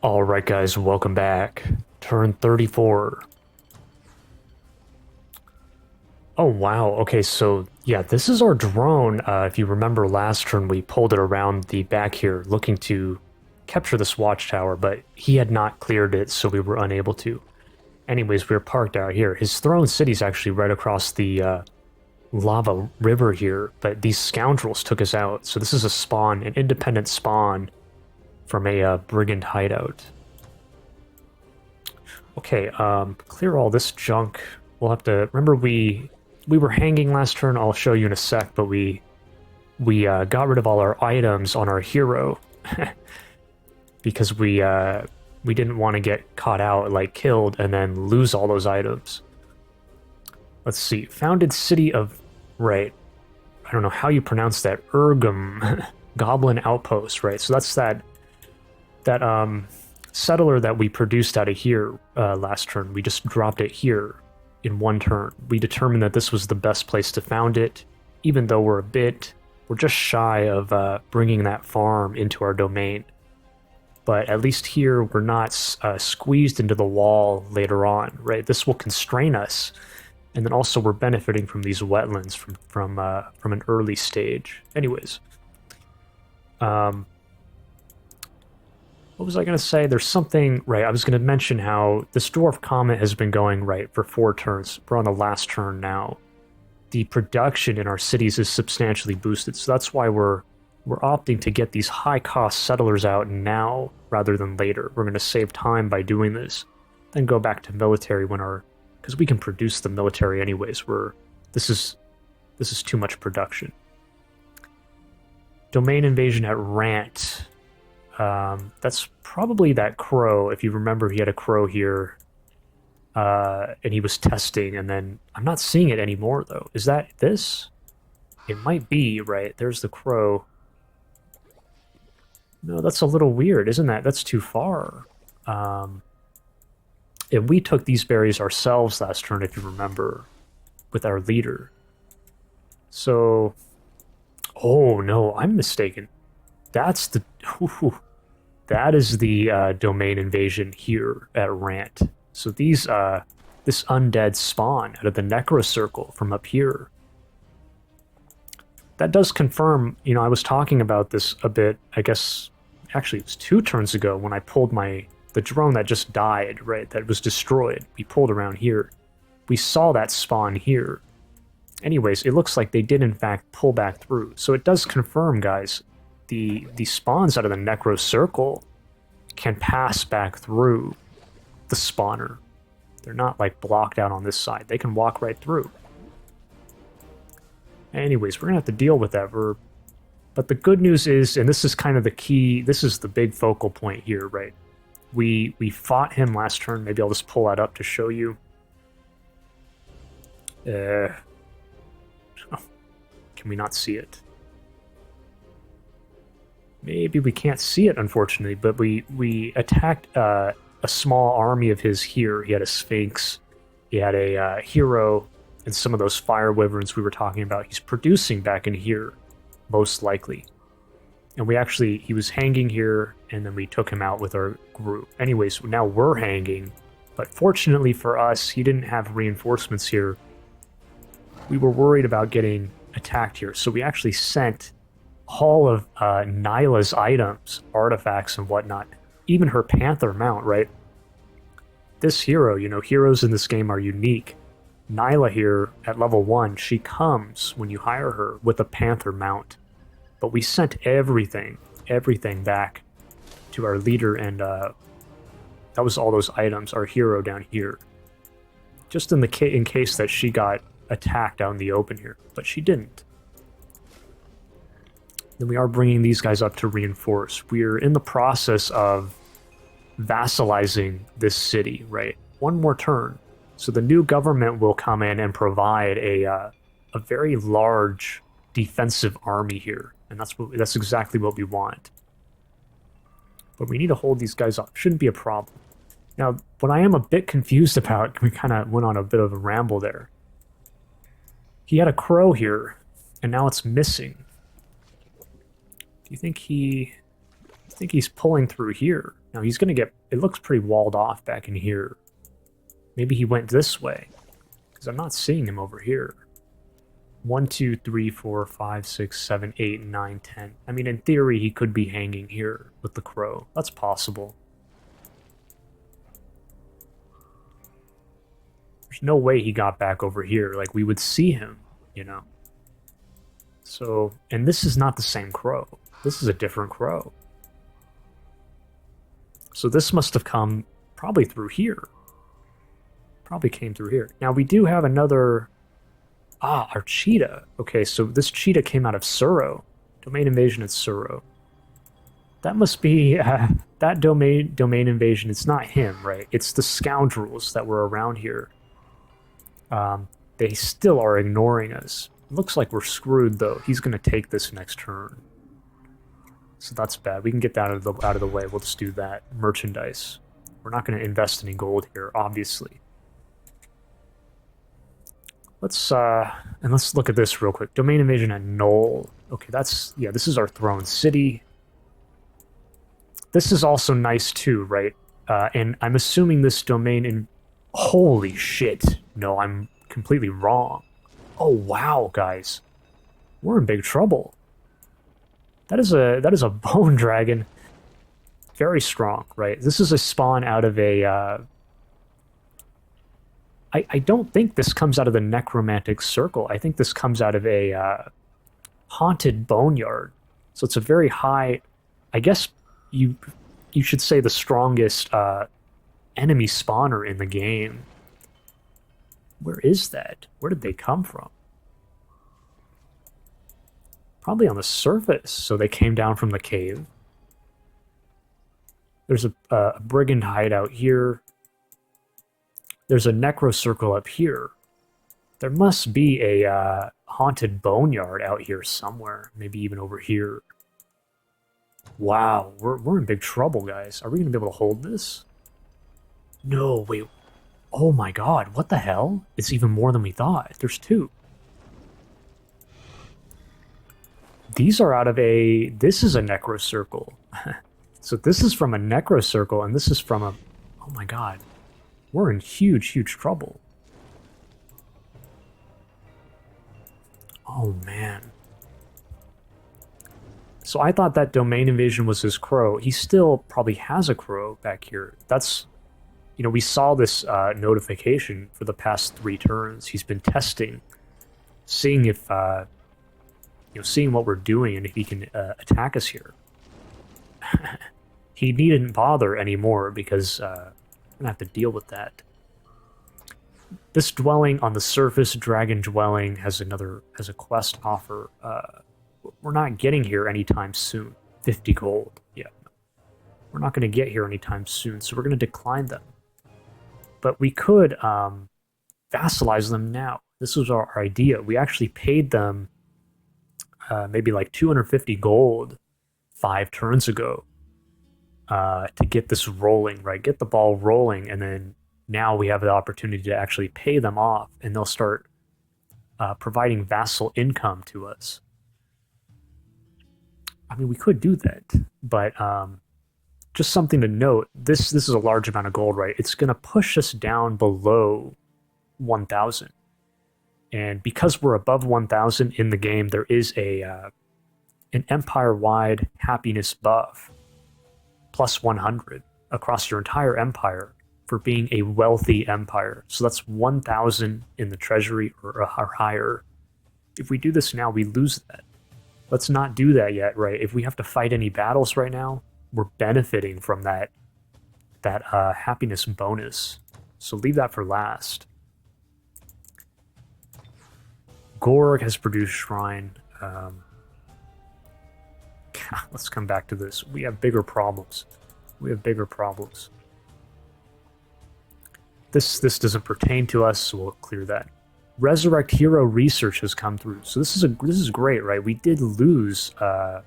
Alright guys, welcome back. Turn 34. Oh wow, okay, so yeah, this is our drone. If you remember last turn, we pulled it around the back here looking to capture this watchtower, but he had not cleared it, so we were unable to. Anyways, we were parked out here. His throne city's actually right across the lava river here, but these scoundrels took us out. So this is a spawn, an independent spawn from a brigand hideout. Okay, clear all this junk. We'll have to remember we were hanging last turn. I'll show you in a sec, but we got rid of all our items on our hero because we didn't want to get caught out, like killed, and then lose all those items. Let's see. Founded city of right. I don't know how you pronounce that. Urgum Goblin Outpost, right? So that's that settler that we produced out of here last turn. We just dropped it here in one turn. We determined that this was the best place to found it, even though we're just shy of bringing that farm into our domain. But at least here we're not squeezed into the wall later on, right? This will constrain us, and then also we're benefiting from these wetlands from an early stage. Anyways, what was I going to say? There's something, right, I was going to mention how this Dwarf Comet has been going, right, for 4 turns. We're on the last turn now. The production in our cities is substantially boosted, so that's why we're opting to get these high-cost settlers out now rather than later. We're going to save time by doing this, then go back to military when because we can produce the military anyways. This is too much production. Domain invasion at Rant. That's probably that crow. If you remember, he had a crow here, and he was testing, and then I'm not seeing it anymore, though. Is that this? It might be, right? There's the crow. No, that's a little weird, isn't that? That's too far. And we took these berries ourselves last turn, if you remember, with our leader. So, oh no, I'm mistaken. That's the... Ooh, that is the domain invasion here at Rant. So these, this undead spawn out of the Necro Circle from up here. That does confirm, you know, I was talking about this a bit, I guess, actually it was 2 turns ago when I pulled the drone that just died, right, that was destroyed. We pulled around here. We saw that spawn here. Anyways, it looks like they did in fact pull back through. So it does confirm, guys, the spawns out of the Necro Circle can pass back through the spawner. They're not like blocked out on this side. They can walk right through. Anyways, we're gonna have to deal with that. But the good news is, and this is kind of the key, this is the big focal point here, right? We fought him last turn. Maybe I'll just pull that up to show you. Oh, can we not see it? Maybe we can't see it, unfortunately, but we attacked a small army of his here. He had a Sphinx, he had a hero, and some of those fire wyverns we were talking about. He's producing back in here, most likely. And he was hanging here, and then we took him out with our group. Anyways, now we're hanging, but fortunately for us, he didn't have reinforcements here. We were worried about getting attacked here, so we actually sent all of Nyla's items, artifacts and whatnot, even her panther mount, right? This hero, you know, heroes in this game are unique. Nyla here at level 1, she comes, when you hire her, with a panther mount. But we sent everything back to our leader, and that was all those items, our hero down here. Just in case that she got attacked out in the open here, but she didn't. Then we are bringing these guys up to reinforce. We're in the process of vassalizing this city, right? One more turn. So the new government will come in and provide a very large defensive army here. And that's exactly what we want. But we need to hold these guys off. Shouldn't be a problem. Now, what I am a bit confused about, we kind of went on a bit of a ramble there. He had a crow here, and now it's missing. Do you think he... think he's pulling through here. Now he's going to get... It looks pretty walled off back in here. Maybe he went this way. Because I'm not seeing him over here. 1, 2, 3, 4, 5, 6, 7, 8, 9, 10. I mean, in theory, he could be hanging here with the crow. That's possible. There's no way he got back over here. Like, we would see him, you know? So, and this is not the same crow. This is a different crow. So this must have come probably through here. Probably came through here. Now, we do have another... Ah, our cheetah. Okay, so this cheetah came out of Surrogh. Domain invasion at Surrogh. That must be... that domain invasion, it's not him, right? It's the scoundrels that were around here. They still are ignoring us. Looks like we're screwed, though. He's going to take this next turn. So that's bad. We can get that out of the way. We'll just do that. Merchandise. We're not going to invest any gold here, obviously. Let's look at this real quick. Domain invasion at Noll. Okay, that's... Yeah, this is our throne city. This is also nice, too, right? And I'm assuming this domain in... Holy shit. No, I'm completely wrong. Oh, wow, guys. We're in big trouble. That is a bone dragon. Very strong, right? This is a spawn out of a... I don't think this comes out of the necromantic circle. I think this comes out of a haunted boneyard. So it's a very high... I guess you should say the strongest enemy spawner in the game. Where is that? Where did they come from? Probably on the surface, so they came down from the cave. There's a brigand hideout here. There's a necro circle up here. There must be a haunted boneyard out here somewhere. Maybe even over here. Wow, we're in big trouble, guys. Are we going to be able to hold this? No, wait. Oh my god, what the hell? It's even more than we thought. There's two. These are out of a... This is a necro circle. So this is from a necro circle, and this is from a... Oh my god. We're in huge, huge trouble. Oh man. So I thought that domain invasion was his crow. He still probably has a crow back here. That's... You know, we saw this notification for the past 3 turns. He's been testing, seeing if, seeing what we're doing and if he can attack us here. He needn't bother anymore because we're gonna have to deal with that. This dwelling on the surface, Dragon Dwelling, has a quest offer. We're not getting here anytime soon. 50 gold. Yeah, we're not going to get here anytime soon, so we're going to decline them. But we could vassalize them now. This was our idea. We actually paid them maybe like 250 gold 5 turns ago to get this rolling, right? Get the ball rolling, and then now we have the opportunity to actually pay them off, and they'll start providing vassal income to us. I mean, we could do that, but just something to note, this is a large amount of gold, right? It's going to push us down below 1,000. And because we're above 1,000 in the game, there is an empire-wide happiness buff, plus 100, across your entire empire for being a wealthy empire. So that's 1,000 in the treasury or higher. If we do this now, we lose that. Let's not do that yet, right? If we have to fight any battles right now, we're benefiting from that happiness bonus. So leave that for last. Gorg has produced Shrine. Let's come back to this. We have bigger problems. This doesn't pertain to us, so we'll clear that. Resurrect hero research has come through. So this is great, right? We did lose... how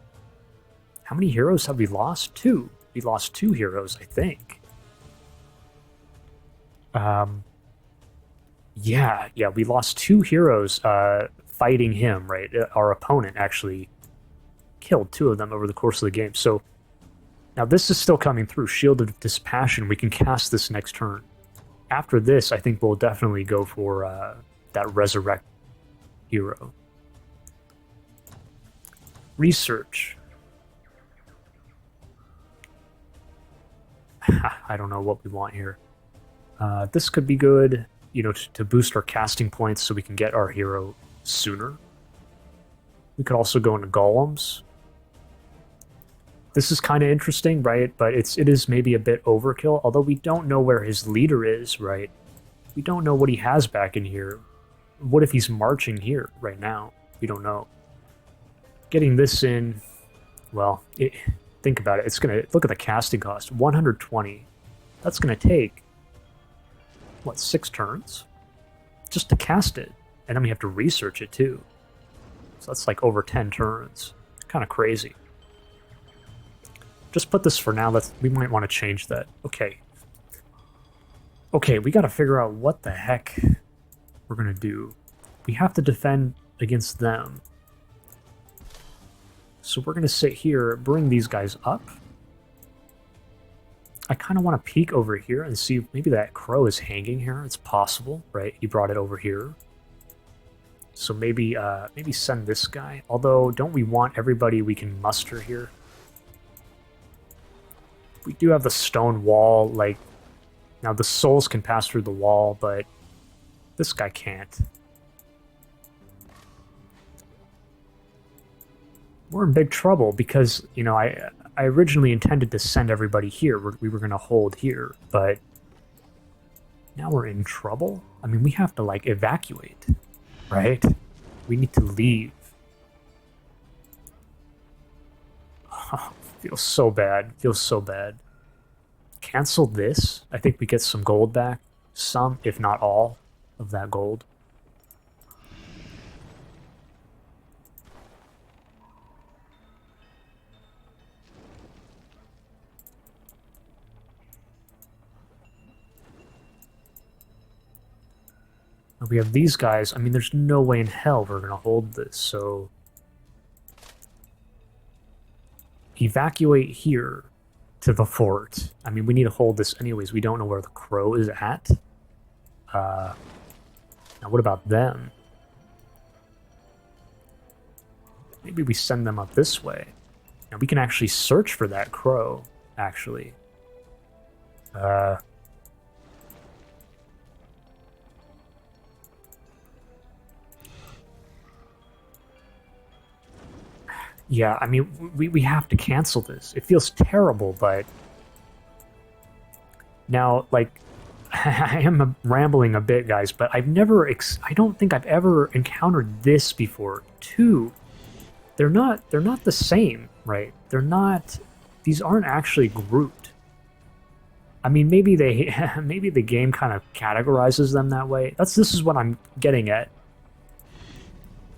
many heroes have we lost? 2. We lost 2 heroes, I think. Yeah, we lost 2 heroes fighting him, right? Our opponent actually killed 2 of them over the course of the game. So Now this is still coming through. Shield of Dispassion, we can cast this next turn. After this, I think we'll definitely go for that Resurrect hero. Research. I don't know what we want here. This could be good, you know, to boost our casting points so we can get our hero sooner. We could also go into golems. This is kind of interesting, right? But it is maybe a bit overkill, although we don't know where his leader is, right? We don't know what he has back in here. What if he's marching here right now? We don't know. Getting this in, well, think about it. It's going to, look at the casting cost, 120. That's going to take, what, 6 turns? Just to cast it. And then we have to research it too. So that's like over 10 turns. Kind of crazy. Just put this for now. We might want to change that. Okay. Okay, we got to figure out what the heck we're going to do. We have to defend against them. So we're going to sit here, bring these guys up. I kind of want to peek over here and see if maybe that crow is hanging here. It's possible, right? He brought it over here. So maybe send this guy. Although, don't we want everybody we can muster here? We do have the stone wall, like... Now, the souls can pass through the wall, but this guy can't. We're in big trouble because, you know, I originally intended to send everybody here. We were going to hold here, but now we're in trouble? I mean, we have to, like, evacuate, right? We need to leave. Oh, feels so bad. Feels so bad. Cancel this. I think we get some gold back. Some, if not all, of that gold. We have these guys. I mean, there's no way in hell we're going to hold this, so... Evacuate here to the fort. I mean, we need to hold this anyways. We don't know where the crow is at. Now, what about them? Maybe we send them up this way. Now, we can actually search for that crow, actually. Yeah, I mean, we have to cancel this. It feels terrible, but... Now, like, I am rambling a bit, guys, but I've never... I don't think I've ever encountered this before. Two, they're not the same, right? They're not... These aren't actually grouped. I mean, maybe maybe the game kind of categorizes them that way. This is what I'm getting at.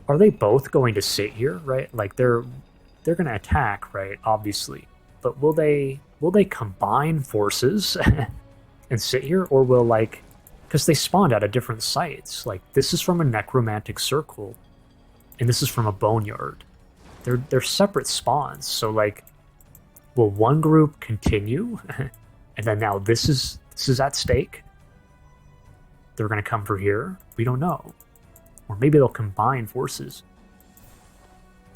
Are they both going to sit here, right? Like, they're going to attack, right? Obviously. But will they combine forces and sit here? Or will, like... Because they spawned out of different sites. Like, this is from a necromantic circle. And this is from a boneyard. They're separate spawns. So, like, will one group continue? And then now this is at stake? They're going to come for here? We don't know. Or maybe they'll combine forces.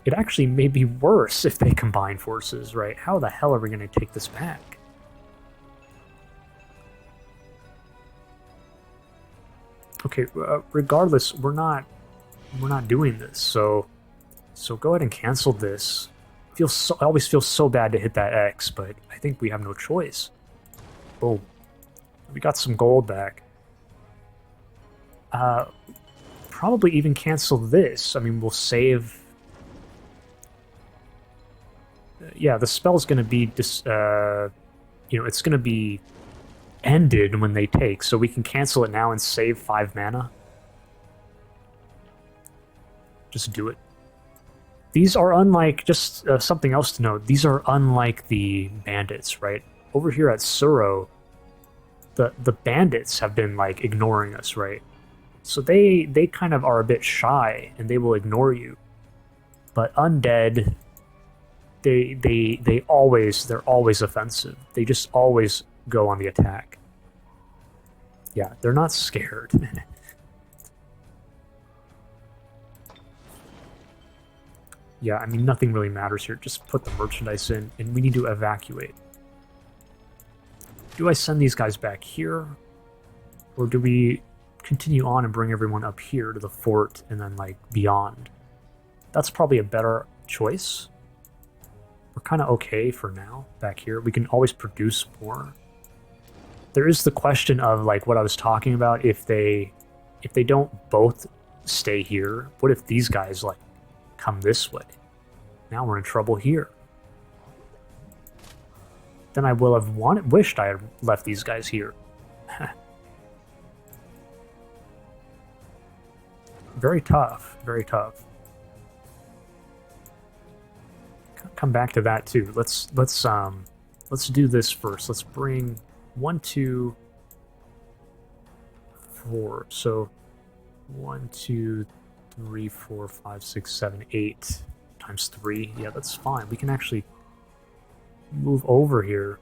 It actually may be worse if they combine forces, right? How the hell are we going to take this back? Okay, regardless, we're not doing this. So go ahead and cancel this. It always feels so bad to hit that X, but I think we have no choice. Boom. We got some gold back. Probably even cancel this. I mean, we'll save... yeah, the spell's going to be... you know, it's going to be ended when they take, so we can cancel it now and save 5 mana. Just do it. These are unlike... Just something else to note. These are unlike the bandits, right? Over here at Surrogh, the bandits have been, like, ignoring us, right? So they kind of are a bit shy, and they will ignore you. But Undead, they're always offensive. They just always go on the attack. Yeah, they're not scared. Yeah, I mean, nothing really matters here. Just put the merchandise in, and we need to evacuate. Do I send these guys back here? Or do we continue on and bring everyone up here to the fort and then, like, beyond? That's probably a better choice. We're kind of okay for now back here. We can always produce more. There is the question of, like, what I was talking about. If they don't both stay here, what if these guys, like, come this way? Now we're in trouble here. Then I will have wished I had left these guys here. Very tough, very tough. Come back to that too. Let's do this first. Let's bring 1, 2, 4. So 1, 2, 3, 4, 5, 6, 7, 8 times 3. Yeah, that's fine. We can actually move over here.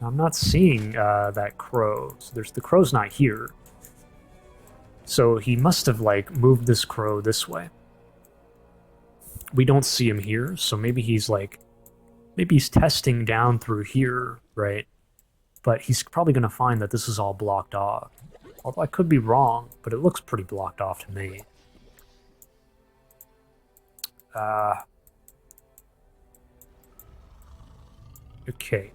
Now, I'm not seeing that crow. So the crow's not here. So he must have, like, moved this crow this way. We don't see him here, so maybe he's, like... Maybe he's testing down through here, right? But he's probably going to find that this is all blocked off. Although I could be wrong, but it looks pretty blocked off to me. Okay,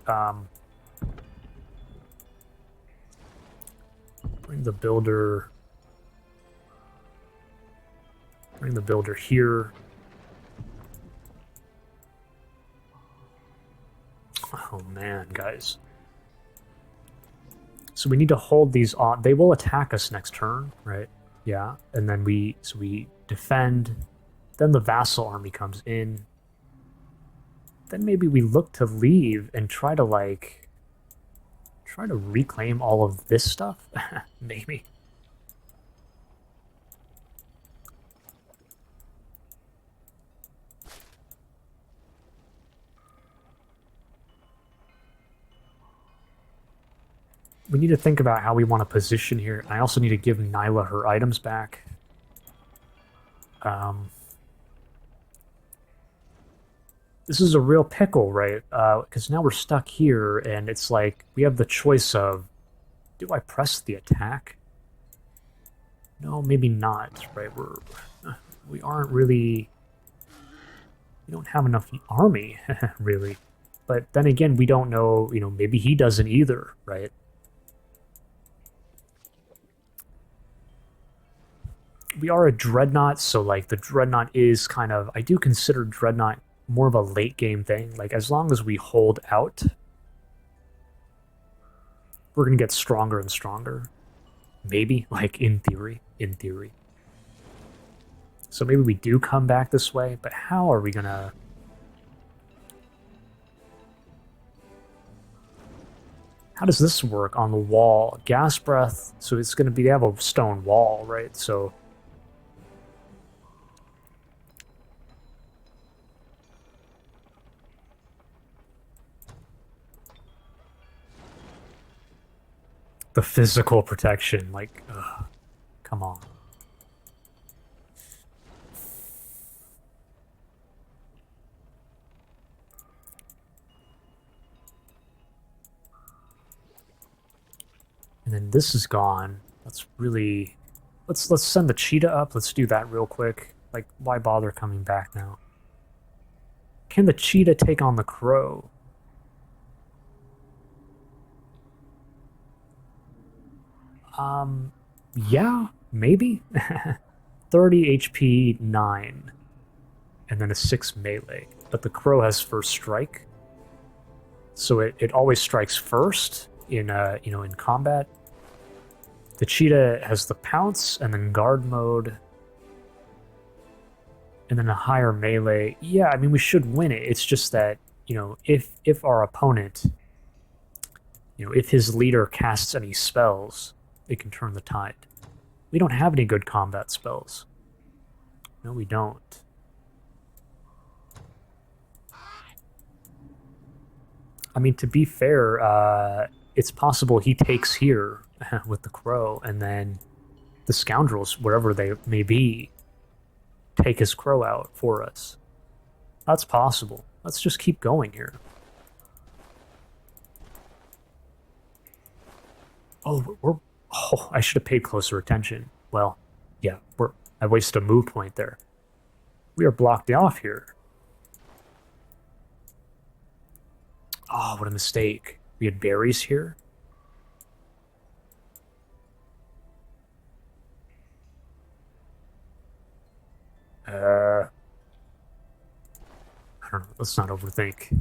bring the builder here. Oh man, guys. So we need to hold these on. They will attack us next turn, right? Yeah, and then we defend. Then the vassal army comes in. Then maybe we look to leave and try to reclaim all of this stuff. Maybe. We need to think about how we want to position here. I also need to give Nyla her items back. This is a real pickle, right? Because now we're stuck here, and it's like we have the choice of, do I press the attack? No, maybe not, right? We aren't really... We don't have enough army, really. But then again, we don't know, maybe he doesn't either, right? We are a Dreadnought, so, like, the Dreadnought is kind of... I do consider Dreadnought more of a late-game thing. Like, as long as we hold out, we're going to get stronger and stronger. Maybe, like, in theory. In theory. So maybe we do come back this way, but how are we going to... How does this work on the wall? Gas breath, so it's going to be... They have a stone wall, right? So... The physical protection, like, ugh, come on. And then this is gone. Let's really... Let's send the cheetah up. Let's do that real quick. Like, why bother coming back now? Can the cheetah take on the crow? Yeah, maybe. 30 HP, 9. And then a 6 melee. But the crow has first strike. So it always strikes first in in combat. The cheetah has the pounce and then guard mode. And then a higher melee. Yeah, I mean, we should win it. It's just that, if our opponent, if his leader casts any spells, it can turn the tide. We don't have any good combat spells. No, we don't. I mean, to be fair, it's possible he takes here with the crow, and then the scoundrels, wherever they may be, take his crow out for us. That's possible. Let's just keep going here. Oh, I should have paid closer attention. Well, yeah, I wasted a move point there. We are blocked off here. Oh, what a mistake. We had berries here. I don't know. Let's not overthink.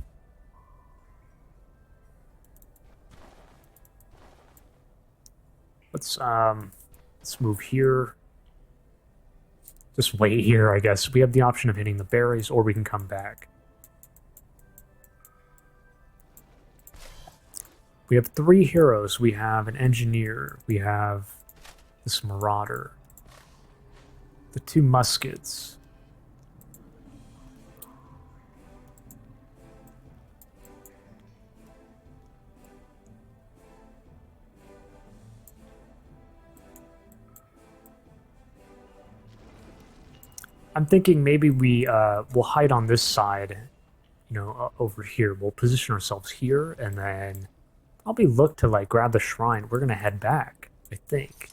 Let's move here. Just wait here, I guess. We have the option of hitting the berries, or we can come back. We have 3 heroes. We have an engineer. We have this marauder. The 2 muskets. I'm thinking maybe we'll hide on this side, you know, over here. We'll position ourselves here, and then probably look to like grab the shrine. We're gonna head back, I think.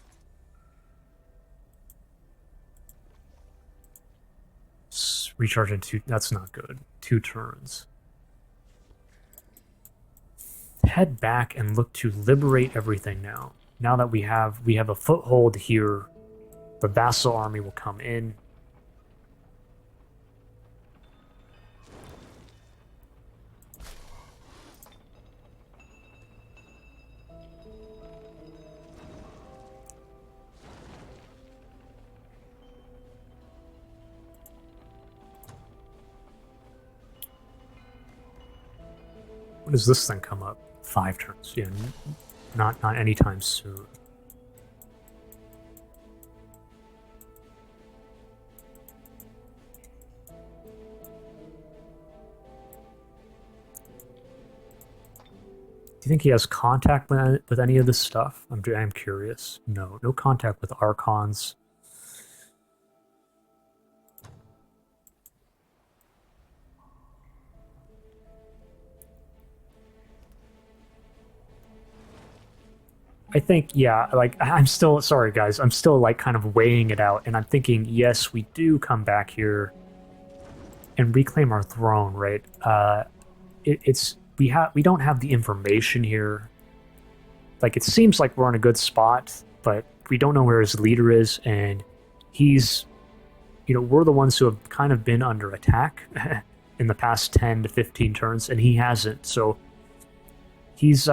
Recharge in 2. That's not good. 2 turns. Head back and look to liberate everything now. Now that we have a foothold here, the vassal army will come in. When does this thing come up? 5 turns. Yeah, not anytime soon. Do you think he has contact with any of this stuff? I'm curious. No contact with Archons. I think, yeah, like, I'm still, sorry guys, I'm still like kind of weighing it out, and I'm thinking, yes, we do come back here and reclaim our throne, right? We don't have the information here. Like, it seems like we're in a good spot, but we don't know where his leader is, and he's, you know, we're the ones who have kind of been under attack in the past 10 to 15 turns, and he hasn't, so he's,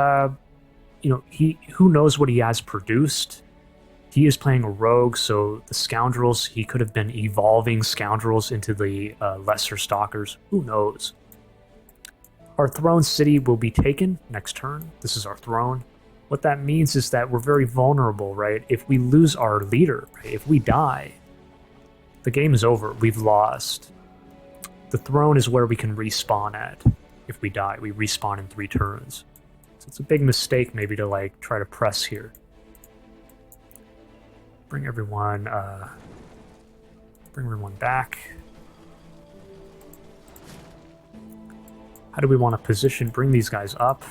you know, who knows what he has produced. He is playing a rogue, so the scoundrels, he could have been evolving scoundrels into the lesser stalkers. Who knows? Our throne city will be taken next turn. This is our throne. What that means is that we're very vulnerable, right? If we lose our leader, right? If we die, the game is over. We've lost. The throne is where we can respawn at. If we die, we respawn in 3 turns. It's a big mistake maybe to like try to press here. Bring everyone back. How do we want to position? Bring these guys up.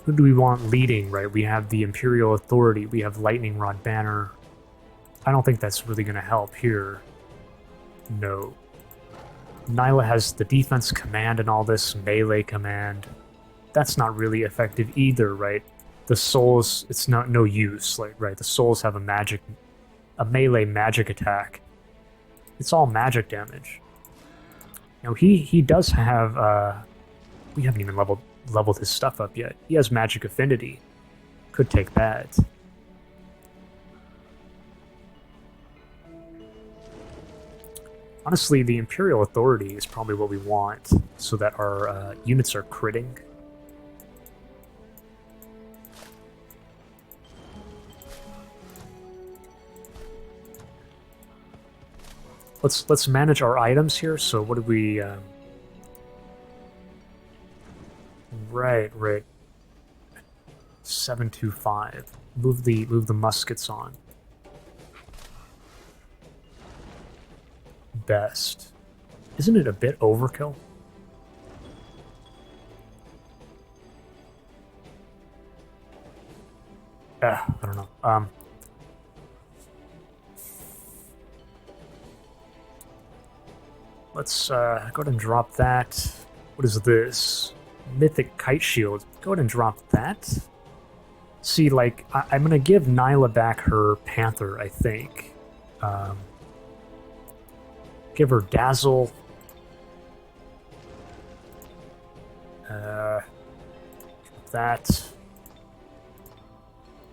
Who do we want leading, right? We have the Imperial Authority. We have Lightning Rod Banner. I don't think that's really going to help here. No. Nyla has the defense command and all this melee command. That's not really effective either, right? The souls, it's no use, like, right? The souls have a melee magic attack. It's all magic damage. Now he does have we haven't even leveled his stuff up yet. He has magic affinity. Could take that. Honestly, the Imperial Authority is probably what we want, so that our units are critting. let's manage our items here. So what do we? Right. 725. Move the muskets on. Best. Isn't it a bit overkill? I don't know. Let's go ahead and drop that. What is this? Mythic Kite Shield. Go ahead and drop that. See, like, I'm going to give Nyla back her Panther, I think. Give her Dazzle. That.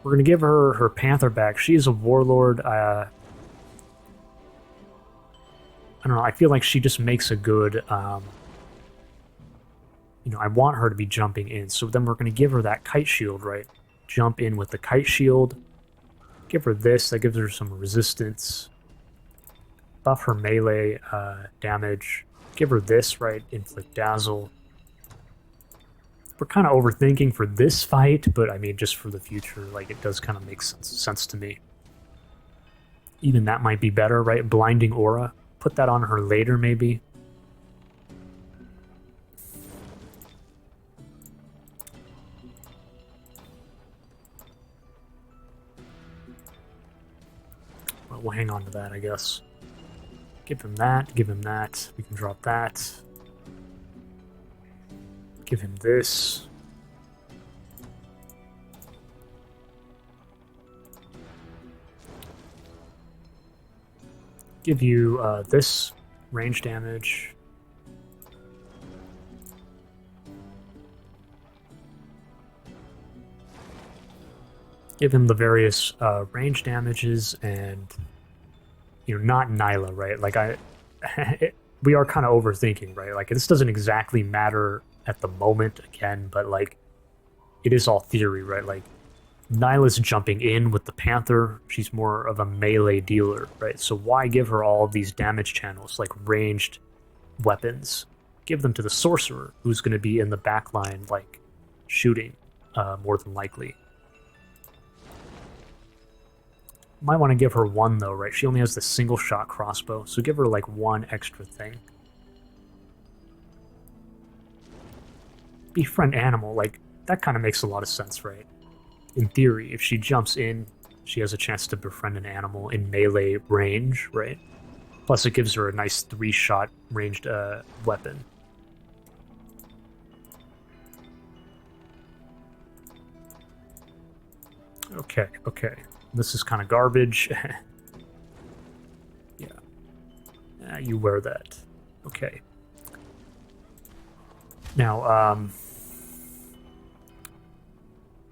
We're going to give her Panther back. She is a Warlord. I don't know. I feel like she just makes a good... I want her to be jumping in. So then we're going to give her that Kite Shield, right? Jump in with the Kite Shield. Give her this. That gives her some resistance. Buff her melee damage. Give her this, right? Inflict Dazzle. We're kind of overthinking for this fight, but I mean, just for the future, like, it does kind of make sense to me. Even that might be better, right? Blinding Aura. Put that on her later, maybe. Well, we'll hang on to that, I guess. Give him that, give him that. We can drop that. Give him this. Give you this range damage. Give him the various range damages and, not Nyla, right? Like, we are kind of overthinking, right? Like, this doesn't exactly matter at the moment, again, but, like, it is all theory, right? Like, Nyla's jumping in with the Panther. She's more of a melee dealer, right? So why give her all of these damage channels, like ranged weapons? Give them to the Sorcerer, who's going to be in the back line, like, shooting, more than likely. Might want to give her one, though, right? She only has the single-shot crossbow, so give her, like, one extra thing. Befriend animal, like, that kind of makes a lot of sense, right? In theory, if she jumps in, she has a chance to befriend an animal in melee range, right? Plus, it gives her a nice 3-shot ranged weapon. Okay. This is kind of garbage. Yeah. You wear that. Okay. Now,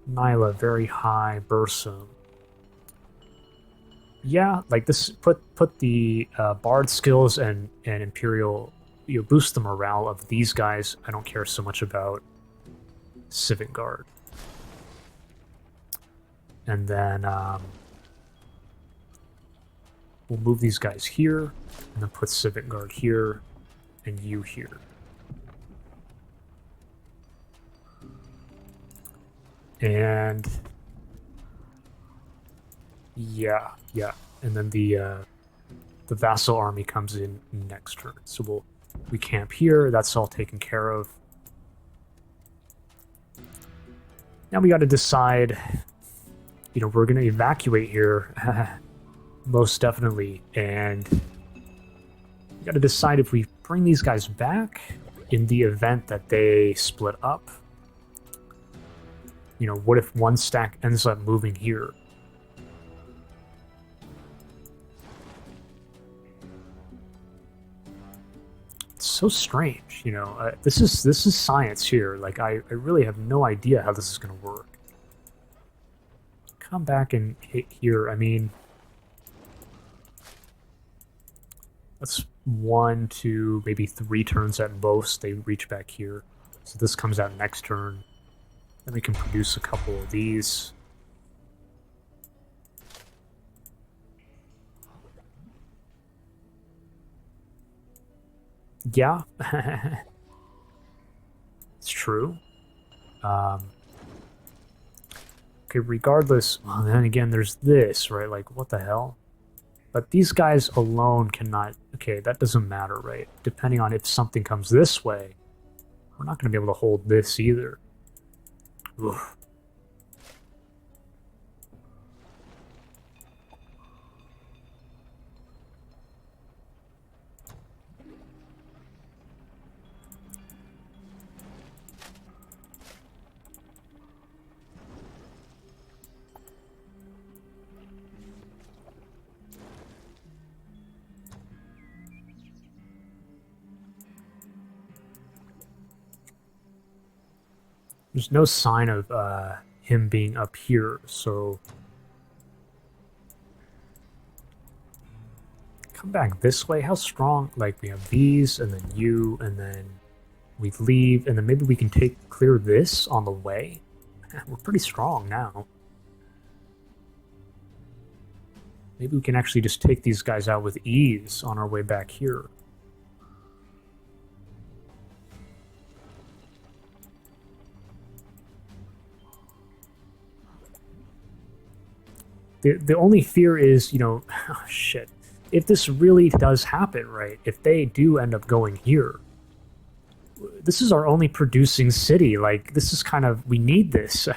Nyla, very high Bursum. Yeah, like this. Put the Bard skills and Imperial. Boost the morale of these guys. I don't care so much about Civic Guard. And then we'll move these guys here, and then put Civic Guard here, and you here. And yeah, and then the vassal army comes in next turn. So we camp here. That's all taken care of. Now we got to decide. We're going to evacuate here, most definitely, and we got to decide if we bring these guys back in the event that they split up. What if one stack ends up moving here? It's so strange, this is science here. Like, I really have no idea how this is going to work. Come back and hit here. I mean, that's 1, 2, maybe 3 turns at most. They reach back here. So this comes out next turn. Then we can produce a couple of these. Yeah, it's true. Okay, regardless, well, then again, there's this, right? Like, what the hell? But these guys alone cannot... Okay, that doesn't matter, right? Depending on if something comes this way, we're not going to be able to hold this either. Oof. There's no sign of him being up here, so... Come back this way? How strong? Like, we have these, and then you, and then we leave, and then maybe we can clear this on the way? We're pretty strong now. Maybe we can actually just take these guys out with ease on our way back here. The only fear is, you know, oh, shit. If this really does happen, right? If they do end up going here, this is our only producing city. Like, this is kind of... We need this.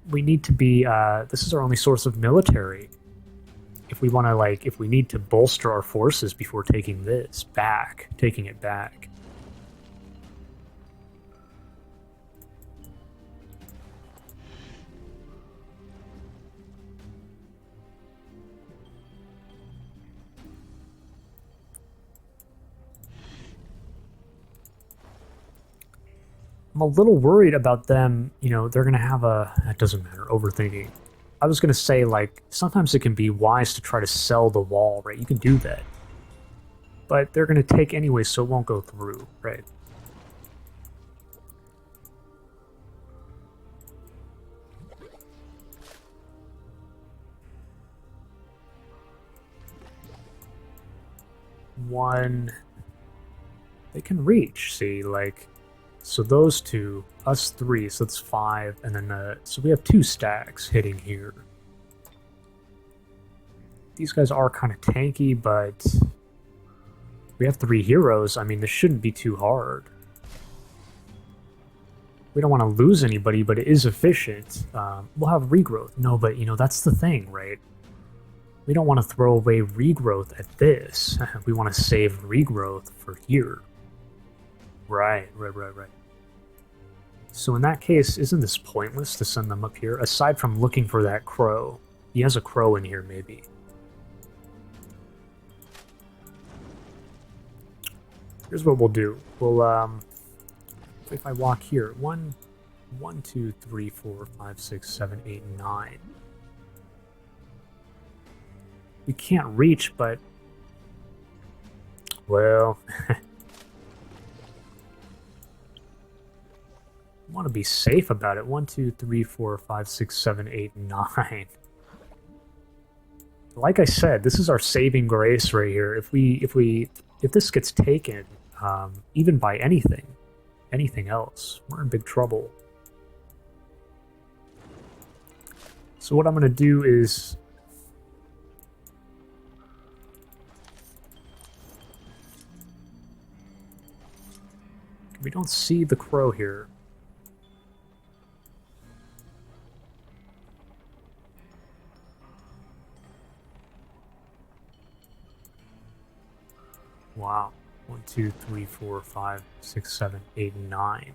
We need to be... this is our only source of military. If we want to, like... If we need to bolster our forces before taking this back. Taking it back. I'm a little worried about them, you know, they're going to have a... That doesn't matter, overthinking. I was going to say, like, sometimes it can be wise to try to sell the wall, right? You can do that. But they're going to take anyway, so it won't go through, right? One... They can reach, see, like... So those two, us three, so that's 5, and then so we have 2 stacks hitting here. These guys are kind of tanky, but we have 3 heroes. I mean, this shouldn't be too hard. We don't want to lose anybody, but it is efficient. We'll have regrowth. No, but, you know, that's the thing, right? We don't want to throw away regrowth at this. We want to save regrowth for here. Right. So in that case, isn't this pointless to send them up here? Aside from looking for that crow. He has a crow in here, maybe. Here's what we'll do. We'll, if I walk here, 1, 2, 3, 4, 5, 6, 7, 8, 9. We can't reach, but... Well... I want to be safe about it. 1, 2, 3, 4, 5, 6, 7, 8, 9. Like I said, this is our saving grace right here. If this gets taken, even by anything else, we're in big trouble. So what I'm going to do is... We don't see the crow here. Wow. 1, 2, 3, 4, 5, 6, 7, 8, 9.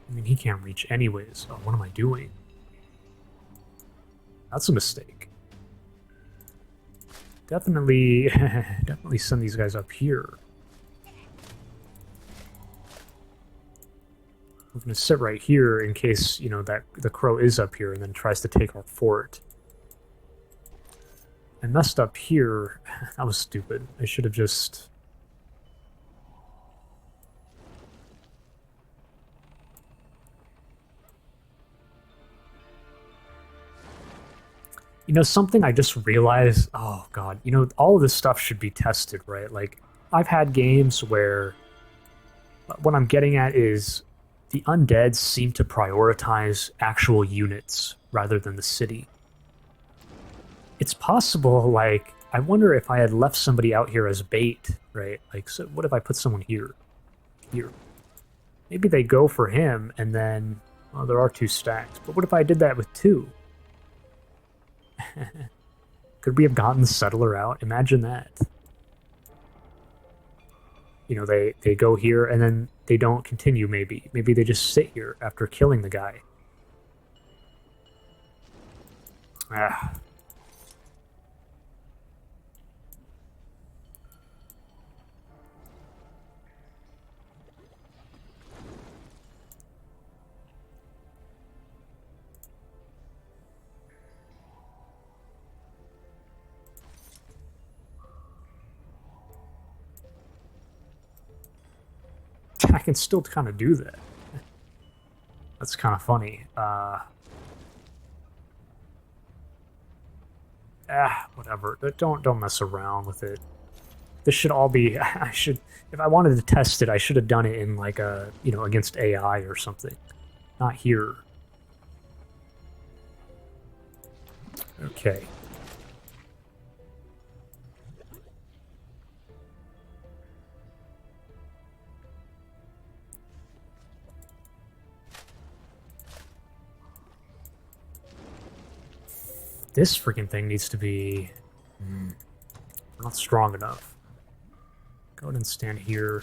I mean, he can't reach anyways. So what am I doing? That's a mistake. Definitely, definitely send these guys up here. We're going to sit right here in case, you know, that the crow is up here and then tries to take our fort. I messed up here. That was stupid. I should have just... You You know, something I just realized, oh god, you know, all of this stuff should be tested, right? Like, I've had games where what I'm getting at is the undead seem to prioritize actual units rather than the city. It's possible, like, I wonder if I had left somebody out here as bait, right? Like, so what if I put someone here? Here. Maybe they go for him, and then, well, there are 2 stacks. But what if I did that with 2? Could we have gotten the settler out? Imagine that. You know, they go here, and then they don't continue, maybe. Maybe they just sit here after killing the guy. Ah. I can still kind of do that. That's kind of funny. Whatever. Don't mess around with it. This should all be. I should. If I wanted to test it, I should have done it in like a, you know, against AI or something. Not here. Okay. This freaking thing needs to be not strong enough. Go ahead and stand here.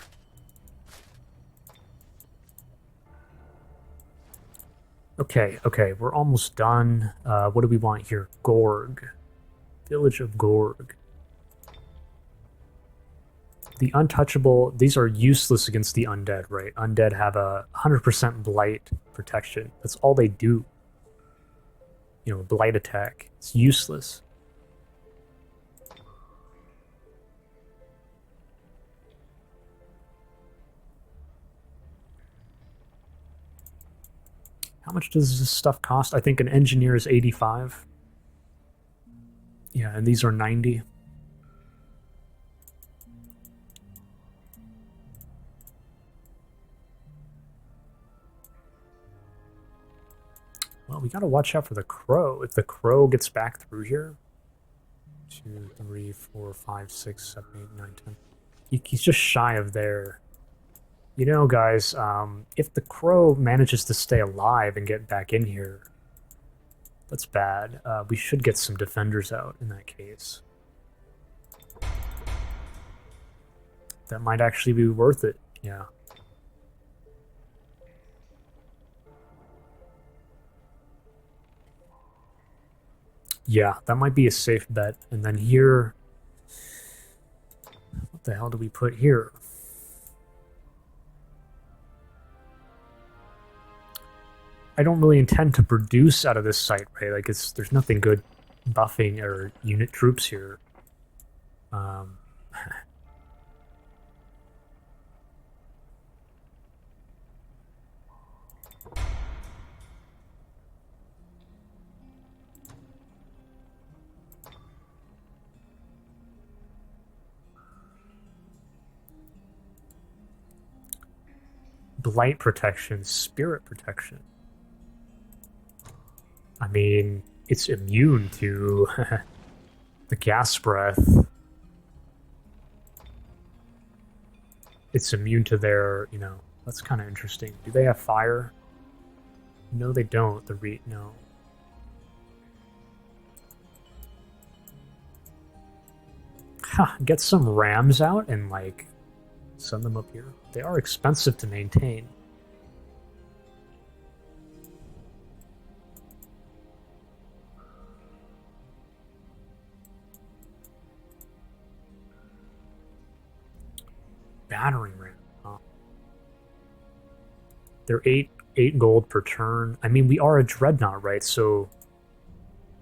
Okay, we're almost done. What do we want here? Gorg. Village of Gorg. The untouchable, these are useless against the undead, right? Undead have a 100% blight protection. That's all they do. You know, blight attack. It's useless. How much does this stuff cost? I think an engineer is 85. Yeah, and these are 90. Well, we gotta watch out for the crow. If the crow gets back through here. 2, 3, 4, 5, 6, 7, 8, 9, 10. He's just shy of there. You know, guys, if the crow manages to stay alive and get back in here, that's bad. We should get some defenders out in that case. That might actually be worth it, yeah. Yeah, that might be a safe bet. And then here... What the hell do we put here? I don't really intend to produce out of this site, right? Like, there's nothing good buffing or unit troops here. Blight protection, spirit protection. I mean, it's immune to the gas breath. It's immune to their, you know, that's kind of interesting. Do they have fire? No, they don't. No. Ha, get some rams out and, like, send them up here. They are expensive to maintain. Battering ram. Huh. They're 8 gold per turn. I mean, we are a dreadnought, right? So,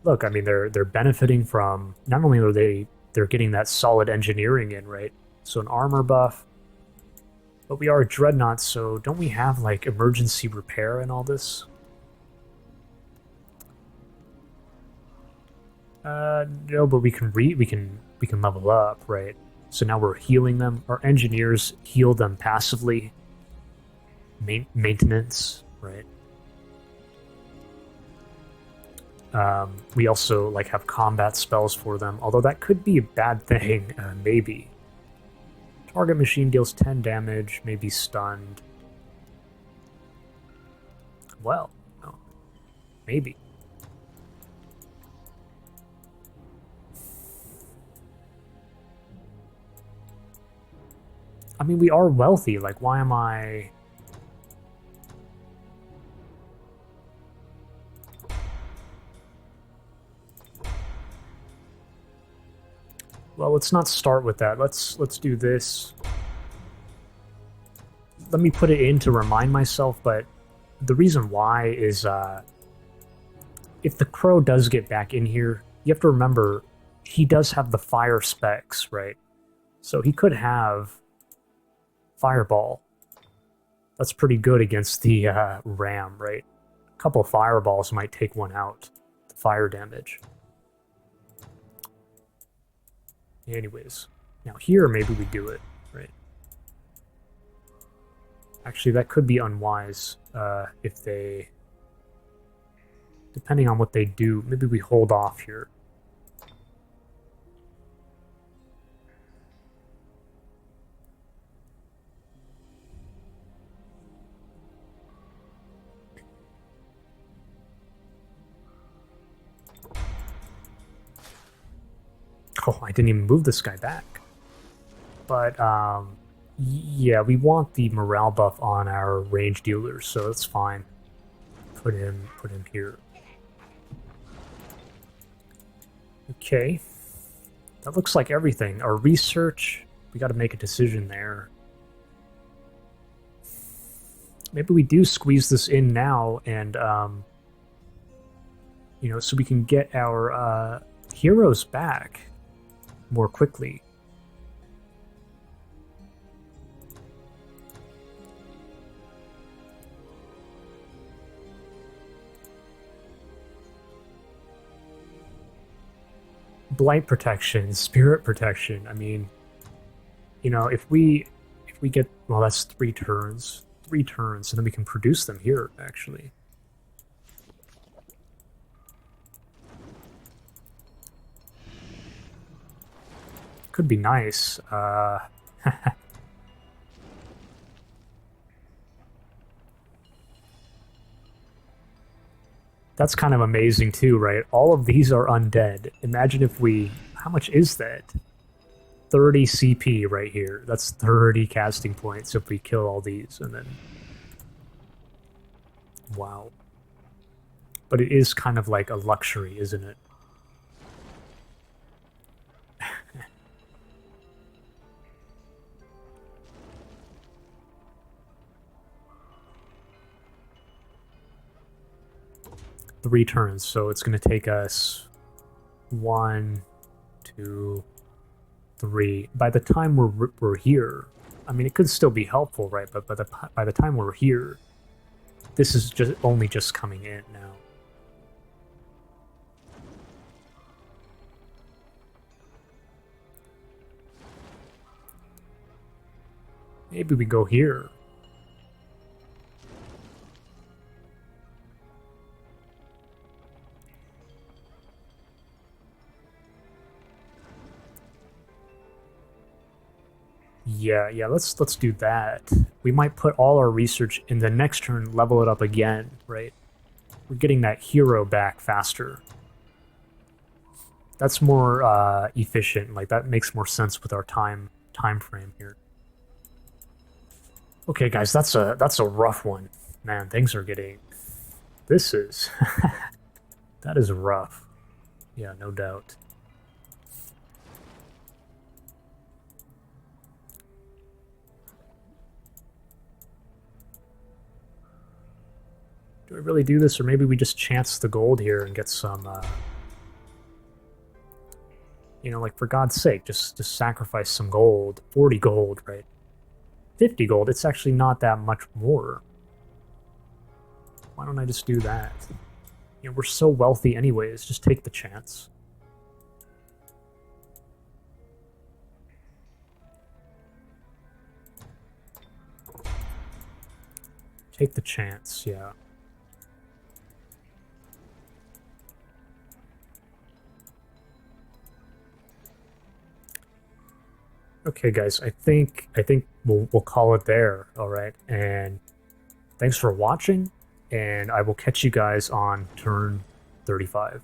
look, I mean, they're benefiting from, not only are they're getting that solid engineering in, right? So an armor buff. But we are a dreadnought, so don't we have, like, emergency repair and all this? No, but we can level up, right? So now we're healing them. Our engineers heal them passively. Maintenance, right? We also like have combat spells for them, although that could be a bad thing, maybe. Target machine deals 10 damage, maybe stunned. Well, no. Maybe. I mean, we are wealthy, like, why am I... Well, let's not start with that. Let's do this. Let me put it in to remind myself, but the reason why is if the crow does get back in here, you have to remember he does have the fire specs, right? So he could have fireball. That's pretty good against the ram, right? A couple of fireballs might take one out. The fire damage. Anyways, now here maybe we do it, right? Actually, that could be unwise if they... Depending on what they do, maybe we hold off here. Oh, I didn't even move this guy back. But, yeah, we want the morale buff on our range dealers, so that's fine. Put him here. Okay. That looks like everything. Our research, we gotta make a decision there. Maybe we do squeeze this in now and, you know, so we can get our, heroes back more quickly. Blight protection, spirit protection. I mean, you know, if we get, well, that's 3 turns, and then we can produce them here, actually. Could be nice. That's kind of amazing too, right? All of these are undead. Imagine if we... How much is that? 30 CP right here. That's 30 casting points if we kill all these, and then... Wow. But it is kind of like a luxury, isn't it? Three turns, so it's going to take us 1, 2, 3. By the time we're here, I mean, it could still be helpful, right? But by the time we're here, this is only just coming in now. Maybe we go here. Yeah, let's do that. We might put all our research in the next turn, level it up again, right? We're getting that hero back faster. That's more efficient, like that makes more sense with our time frame here. Okay, guys, that's a rough one. Man, things are getting... This is... that is rough. Yeah, no doubt. Do I really do this, or maybe we just chance the gold here and get some, you know, like, for God's sake, just sacrifice some gold. 40 gold, right? 50 gold, it's actually not that much more. Why don't I just do that? You know, we're so wealthy anyways, just take the chance. Take the chance, yeah. Okay, guys, I think we'll call it there, all right? And thanks for watching, and I will catch you guys on turn 35.